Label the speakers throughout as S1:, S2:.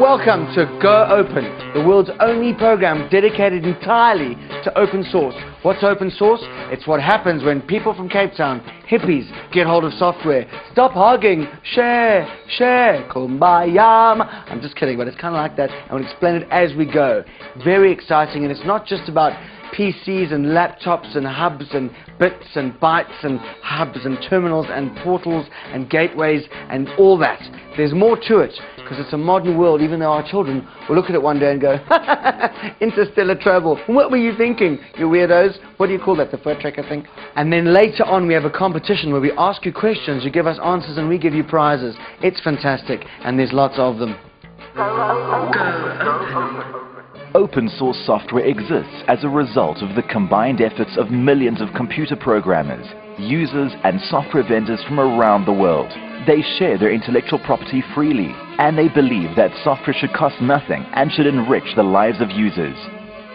S1: Welcome to Go Open, the world's only program dedicated entirely to open source. What's open source? It's what happens when people from Cape Town, hippies, get hold of software. Stop hogging, share, kumbaya. I'm just kidding, but it's kind of like that, and we'll explain it as we go. Very exciting, and it's not just about PCs and laptops and hubs and bits and bytes and hubs and terminals and portals and gateways and all that. There's more to it, because it's a modern world, even though our children will look at it one day and go, interstellar travel. What were you thinking, you weirdos? What do you call that, the fur tracker thing? And then later on we have a competition where we ask you questions, you give us answers, and we give you prizes. It's fantastic, and there's lots of them.
S2: Open source software exists as a result of the combined efforts of millions of computer programmers, users and software vendors from around the world. They share their intellectual property freely, and they believe that software should cost nothing and should enrich the lives of users.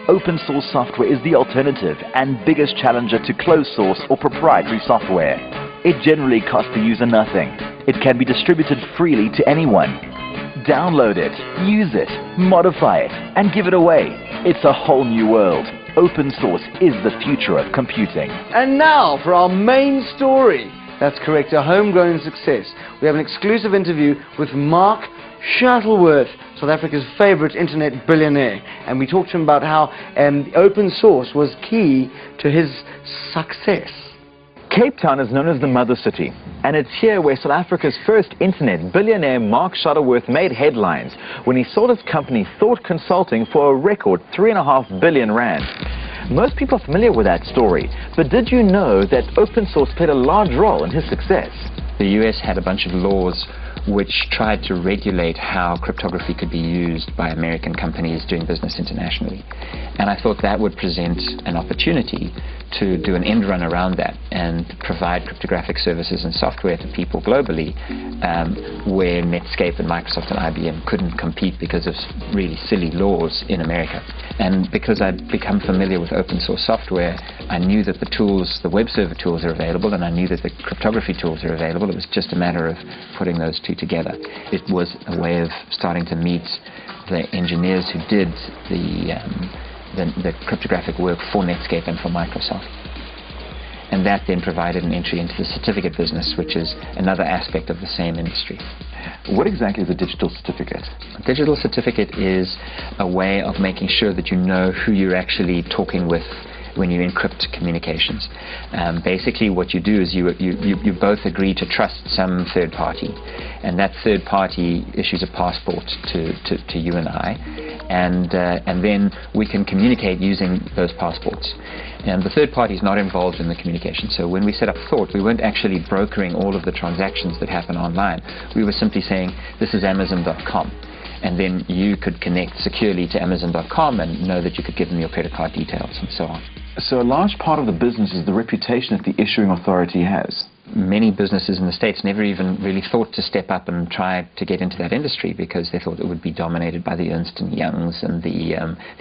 S2: Open source software is the alternative and biggest challenger to closed source or proprietary software. It generally costs the user nothing. It can be distributed freely to anyone. Download it, use it, modify it, and give it away. It's a whole new world. Open source is the future of computing.
S1: And now for our main story. That's correct, a homegrown success. We have an exclusive interview with Mark Shuttleworth, South Africa's favorite internet billionaire. And we talked to him about how open source was key to his success.
S2: Cape Town is known as the Mother City, and it's here where South Africa's first internet billionaire Mark Shuttleworth made headlines when he sold his company Thought Consulting for a record 3.5 billion rand. Most people are familiar with that story, but did you know that open source played a large role in his success?
S3: The US had a bunch of laws which tried to regulate how cryptography could be used by American companies doing business internationally. And I thought that would present an opportunity to do an end run around that and provide cryptographic services and software to people globally where Netscape and Microsoft and IBM couldn't compete because of really silly laws in America. And because I'd become familiar with open source software, I knew that the tools, the web server tools are available, and I knew that the cryptography tools are available. It was just a matter of putting those two together. It was a way of starting to meet the engineers who did the cryptographic work for Netscape and for Microsoft. And that then provided an entry into the certificate business, which is another aspect of the same industry.
S2: What exactly is a digital certificate?
S3: A digital certificate is a way of making sure that you know who you're actually talking with when you encrypt communications. Basically what you do is you both agree to trust some third party, and that third party issues a passport to you and I, and then we can communicate using those passports. And the third party is not involved in the communication. So when we set up Thought, we weren't actually brokering all of the transactions that happen online. We were simply saying, this is Amazon.com. And then you could connect securely to Amazon.com and know that you could give them your credit card details and so on.
S2: So a large part of the business is the reputation that the issuing authority has.
S3: Many businesses in the States never even really thought to step up and try to get into that industry because they thought it would be dominated by the Ernst & Youngs and the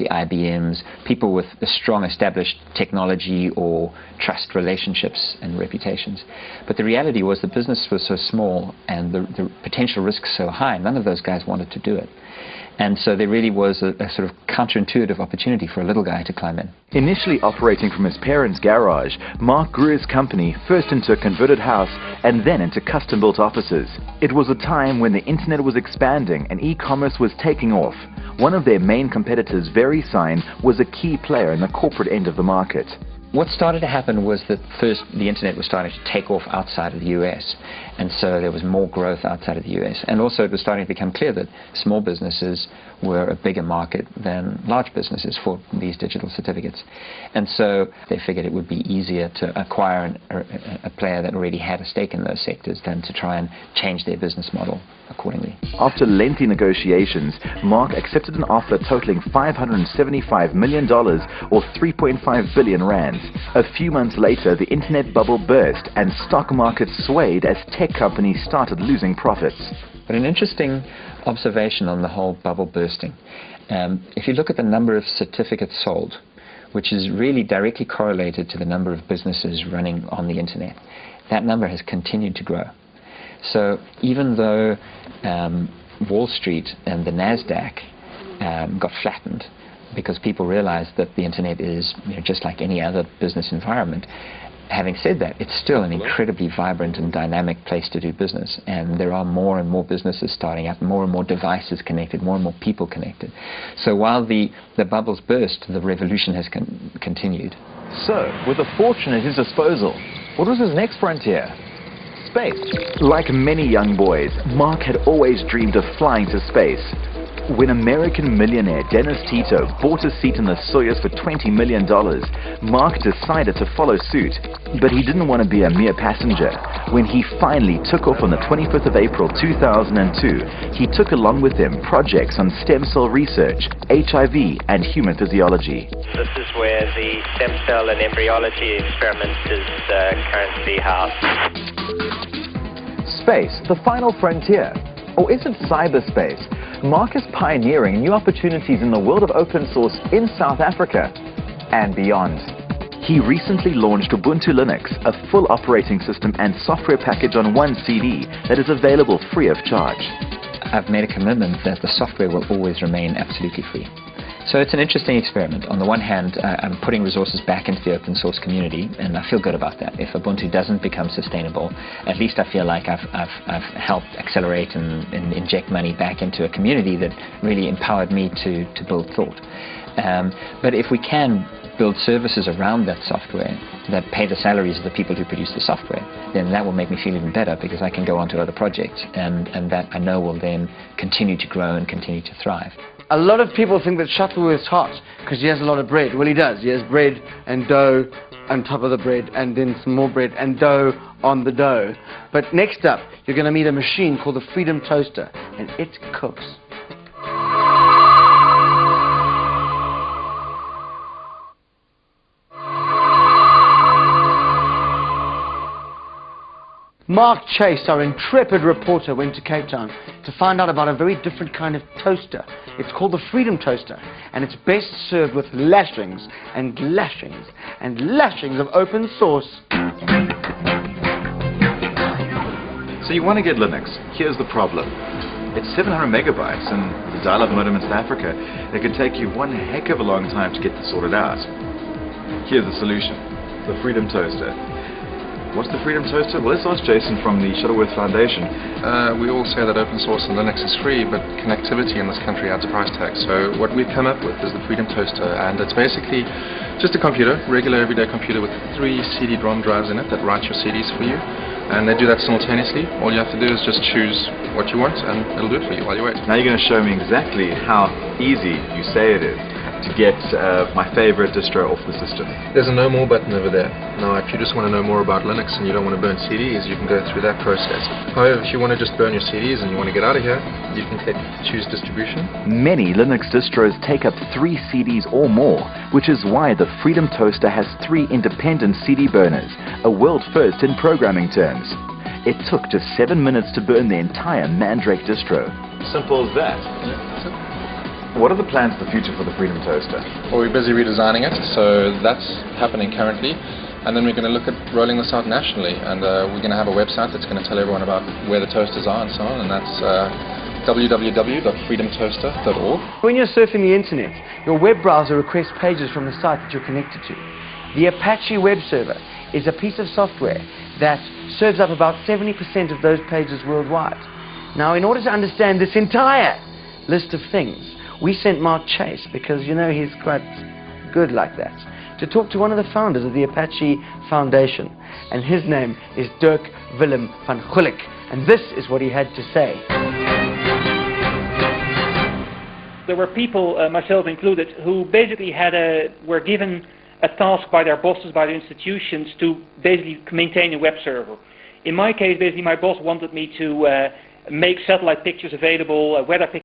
S3: IBMs, people with a strong established technology or trust relationships and reputations. But the reality was the business was so small and the potential risks so high, none of those guys wanted to do it. And so there really was a sort of counterintuitive opportunity for a little guy to climb in.
S2: Initially operating from his parents' garage, Mark grew his company first into a converted house and then into custom-built offices. It was a time when the internet was expanding and e-commerce was taking off. One of their main competitors, VeriSign, was a key player in the corporate end of the market.
S3: What started to happen was that first the internet was starting to take off outside of the US, and so there was more growth outside of the US. And also it was starting to become clear that small businesses were a bigger market than large businesses for these digital certificates. And so they figured it would be easier to acquire a player that already had a stake in those sectors than to try and change their business model accordingly.
S2: After lengthy negotiations, Mark accepted an offer totaling $575 million or 3.5 billion rand. A few months later, the internet bubble burst and stock markets swayed as tech companies started losing profits.
S3: But an interesting observation on the whole bubble bursting. If you look at the number of certificates sold, which is really directly correlated to the number of businesses running on the internet, that number has continued to grow. So even though Wall Street and the NASDAQ got flattened because people realized that the internet is, just like any other business environment. Having said that, it's still an incredibly vibrant and dynamic place to do business, and there are more and more businesses starting up, more and more devices connected, more and more people connected. So while the bubbles burst, the revolution has continued.
S2: So, with a fortune at his disposal, what was his next frontier? Space. Like many young boys, Mark had always dreamed of flying to space. When American millionaire Dennis Tito bought a seat in the Soyuz for $20 million, Mark decided to follow suit. But he didn't want to be a mere passenger. When he finally took off on the 25th of April 2002, he took along with him projects on stem cell research, HIV, and human physiology.
S4: This is where the stem cell and embryology experiment is currently housed.
S2: Space, the final frontier. Or is it cyberspace? Mark is pioneering new opportunities in the world of open source in South Africa and beyond. He recently launched Ubuntu Linux, a full operating system and software package on one CD that is available free of charge.
S3: I've made a commitment that the software will always remain absolutely free. So it's an interesting experiment. On the one hand, I'm putting resources back into the open source community, and I feel good about that. If Ubuntu doesn't become sustainable, at least I feel like I've helped accelerate and inject money back into a community that really empowered me to build thought. But if we can build services around that software that pay the salaries of the people who produce the software, then that will make me feel even better, because I can go on to other projects, and that I know will then continue to grow and continue to thrive.
S1: A lot of people think that Shuttleworth is hot because he has a lot of bread. Well, he does. He has bread and dough on top of the bread, and then some more bread and dough on the dough. But next up, you're going to meet a machine called the Freedom Toaster, and it cooks. Mark Chase, our intrepid reporter, went to Cape Town to find out about a very different kind of toaster. It's called the Freedom Toaster, and it's best served with lashings and lashings and lashings of open source.
S5: So you want to get Linux. Here's the problem. It's 700 megabytes, and the dial-up modem in South Africa, it could take you one heck of a long time to get this sorted out. Here's the solution. The Freedom Toaster. What's the Freedom Toaster? Well, let's ask Jason from the Shuttleworth Foundation.
S6: We all say that open source and Linux is free, but connectivity in this country adds a price tag. So what we've come up with is the Freedom Toaster, and it's basically just a computer, regular everyday computer with 3 CD-ROM drives in it that write your CDs for you, and they do that simultaneously. All you have to do is just choose what you want, and it'll do it for you while you wait.
S5: Now you're going to show me exactly how easy you say it is to get my favorite distro off the system.
S6: There's a no more button over there. Now, if you just want to know more about Linux and you don't want to burn CDs, you can go through that process. However, if you want to just burn your CDs and you want to get out of here, you can choose distribution.
S2: Many Linux distros take up 3 CDs or more, which is why the Freedom Toaster has 3 independent CD burners, a world first in programming terms. It took just 7 minutes to burn the entire Mandrake distro.
S5: Simple as that. What are the plans for the future for the Freedom Toaster?
S6: Well, we're busy redesigning it, so that's happening currently. And then we're going to look at rolling this out nationally, and we're going to have a website that's going to tell everyone about where the toasters are and so on, and that's www.freedomtoaster.org.
S1: When you're surfing the internet, your web browser requests pages from the site that you're connected to. The Apache web server is a piece of software that serves up about 70% of those pages worldwide. Now, in order to understand this entire list of things, we sent Mark Chase, because you know he's quite good like that, to talk to one of the founders of the Apache Foundation, and his name is Dirk Willem van Gulik, and this is what he had to say.
S7: There were people, myself included, who basically were given a task by their bosses, by their institutions, to basically maintain a web server. In my case, basically my boss wanted me to make satellite pictures available, weather pictures